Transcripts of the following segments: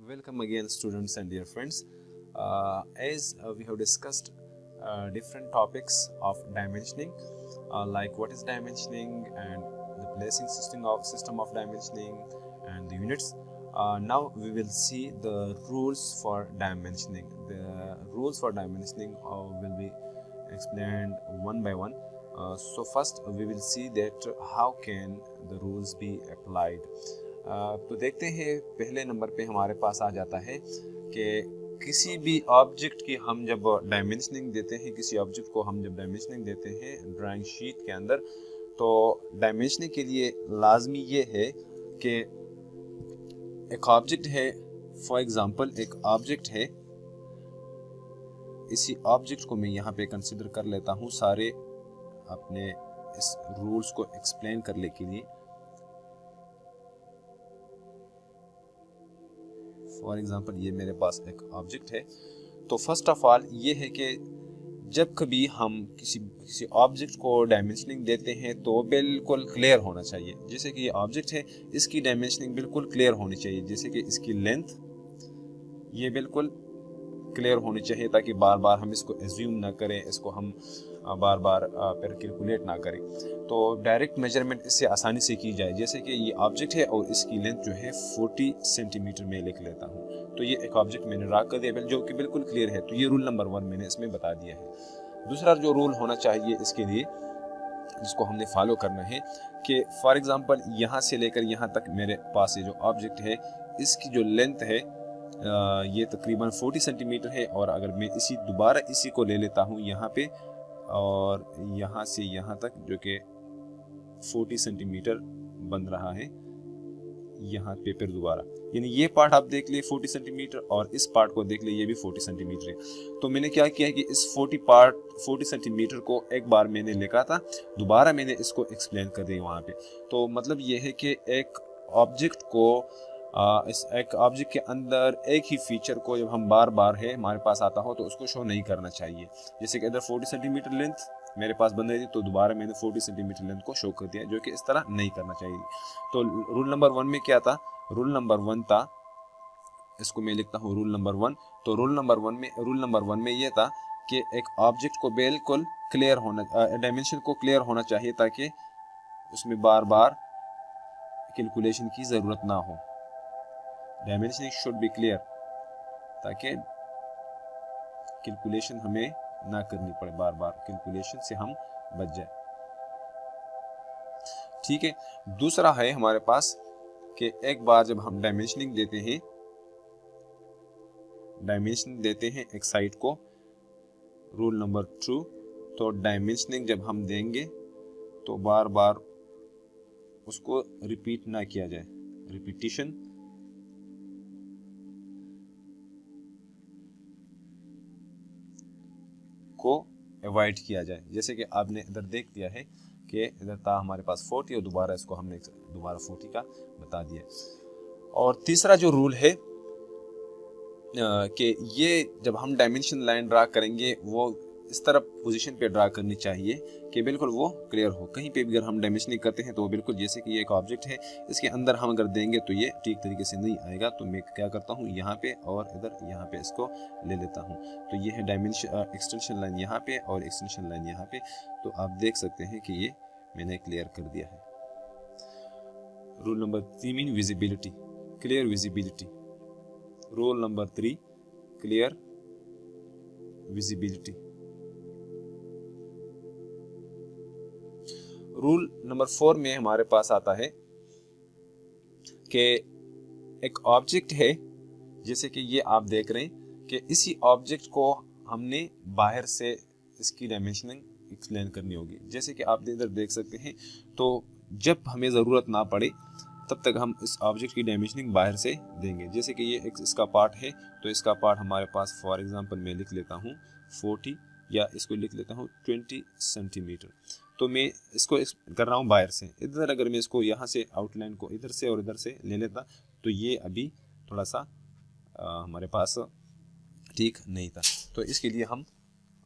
Welcome again, students and dear friends. As we have discussed different topics of dimensioning, like what is dimensioning and the placing system of dimensioning and the units. Now we will see the rules for dimensioning. The rules for dimensioning will be explained one by one. So first we will see that how can the rules be applied. تو دیکھتے ہیں پہلے number پہ ہمارے پاس آ جاتا ہے کہ کسی بھی آبجیکٹ کی ہم جب ڈائمنشننگ دیتے ہیں ڈرائنگ شیٹ کے اندر، تو ڈائمنشننگ کے لیے لازمی یہ ہے کہ ایک آبجیکٹ ہے، فار ایگزامپل ایک آبجیکٹ ہے، اسی آبجیکٹ کو میں یہاں پہ کنسیڈر کر لیتا ہوں سارے اپنے اس رولز کو ایکسپلین کرنے کے لیے۔ فار ایگزامپل یہ میرے پاس ایک آبجیکٹ ہے، تو فرسٹ آف آل یہ ہے کہ جب کبھی ہم کسی آبجیکٹ کو ڈائمنشننگ دیتے ہیں تو بالکل کلیئر ہونا چاہیے۔ جیسے کہ یہ آبجیکٹ ہے، اس کی ڈائمنشننگ بالکل کلیئر ہونی چاہیے، جیسے کہ اس کی لینتھ یہ بالکل کلیئر ہونی چاہیے تاکہ بار بار ہم اس کو ایزیوم نہ کریں، اس کو ہم بار بار پھر کیلکولیٹ نہ کریں، تو ڈائریکٹ میجرمنٹ اس سے آسانی سے کی جائے۔ جیسے کہ یہ آبجیکٹ ہے اور اس کی لینتھ جو ہے 40 سینٹی میٹر میں لکھ لیتا ہوں، تو یہ ایک آبجیکٹ میں نے ڈرا کر دیا جو کہ بالکل کلیئر ہے، تو یہ رول نمبر 1 میں نے اس میں بتا دیا ہے۔ دوسرا جو رول ہونا چاہیے اس کے لیے جس کو ہم نے فالو کرنا ہے کہ فار ایگزامپل یہاں سے لے کر یہاں تک میرے پاس یہ جو آبجیکٹ ہے اس کی جو لینتھ ہے یہ تقریباً 40 سینٹی میٹر ہے، اور اگر میں دوبارہ اسی کو لے لیتا ہوں یہاں پہ اور یہاں سے یہاں تک جو کہ 40 سینٹی میٹر بن رہا ہے، یہاں پہ پھر دوبارہ یعنی یہ پارٹ آپ دیکھ لیں 40 سینٹی میٹر اور اس پارٹ کو دیکھ لیں یہ بھی 40 سینٹی میٹر ہے، تو میں نے کیا کیا ہے کہ اس 40 سینٹی میٹر کو ایک بار میں نے لکھا تھا، دوبارہ میں نے اس کو ایکسپلین کر دیا وہاں پہ۔ تو مطلب یہ ہے کہ ایک آبجیکٹ کے اندر ایک ہی فیچر کو جب ہم بار بار ہے ہمارے پاس آتا ہو تو اس کو شو نہیں کرنا چاہیے۔ جیسے کہ ادھر 40 سینٹی میٹر لینتھ میرے پاس بن رہی تھی، تو دوبارہ میں نے 40 سینٹی میٹر لینتھ کو شو کر دیا، جو کہ اس طرح نہیں کرنا چاہیے۔ تو رول نمبر 1 میں کیا تھا؟ رول نمبر 1 تھا، اس کو میں لکھتا ہوں رول نمبر 1۔ تو رول نمبر 1 میں یہ تھا کہ ایک آبجیکٹ کو بالکل کلیئر ہونا، ڈائمنشن کو کلیئر ہونا چاہیے تاکہ اس میں بار بار کیلکولیشن کی ضرورت نہ ہو۔ ڈائمنشن شوڈ بی کلیئر تاکہ کیلکولیشن ہمیں نہ کرنی پڑے، بار بار کیلکولیشن سے ہم بچ جائیں۔ ٹھیک ہے، دوسرا ہے ہمارے پاس کہ ایک بار جب ہم ڈائمنشننگ دیتے ہیں ایک سائٹ کو، رول نمبر 2، تو ڈائمنشننگ جب ہم دیں گے تو بار بار اس کو ریپیٹ نہ کیا جائے، ریپیٹیشن کو ایوائڈ کیا جائے۔ جیسے کہ آپ نے ادھر دیکھ دیا ہے کہ ادھر تھا ہمارے پاس 40 اور دوبارہ اس کو ہم نے دوبارہ 40 کا بتا دیا۔ اور تیسرا جو رول ہے کہ یہ جب ہم ڈائمنشن لائن ڈرا کریں گے وہ اس طرح پوزیشن پہ ڈرا کرنی چاہیے کہ بالکل وہ کلیئر ہو۔ کہیں پہ بھی اگر ہم ڈائمنشننگ کرتے ہیں تو وہ بالکل جیسے کہ یہ ایک آبجیکٹ ہے، اس کے اندر ہم اگر دیں گے تو یہ ٹھیک طریقے سے نہیں آئے گا، تو میں کیا کرتا ہوں یہاں پہ اور ادھر یہاں پہ اس کو لے لیتا ہوں۔ تو یہ ہے ڈائمنشن ایکسٹینشن لائن یہاں پہ اور ایکسٹینشن لائن یہاں پہ، تو آپ دیکھ سکتے ہیں کہ یہ میں نے کلیئر کر دیا ہے۔ رول نمبر 3 مین visibility, clear visibility. Roll number 3 clear visibility. Roll number 4 میں ہمارے پاس آتا ہے کہ ایک آبجیکٹ ہے، جیسے کہ یہ آپ دیکھ رہے ہیں کہ اسی آبجیکٹ کو ہم نے باہر سے اس کی ڈائمنشننگ ایکسپلین کرنی ہوگی۔ جیسے کہ آپ ادھر دیکھ سکتے ہیں، تو جب ہمیں ضرورت نہ پڑے تب تک ہم اس آبجیکٹ کی ڈائمنشننگ باہر سے دیں گے۔ جیسے کہ یہ اس کا پارٹ ہے، تو اس کا پارٹ ہمارے پاس فار ایگزامپل میں لکھ لیتا ہوں 40 یا اس کو لکھ لیتا ہوں 20 سینٹی میٹر، تو میں اس کو کر رہا ہوں باہر سے۔ ادھر اگر میں اس کو یہاں سے آؤٹ لائن کو ادھر سے اور ادھر سے لے لیتا تو یہ ابھی تھوڑا سا ہمارے پاس ٹھیک نہیں تھا، تو اس کے لیے ہم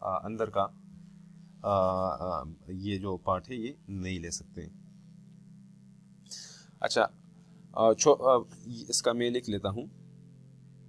اندر کا یہ جو پارٹ ہے یہ نہیں لے سکتے۔ اچھا اس کا میں لکھ لیتا ہوں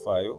5,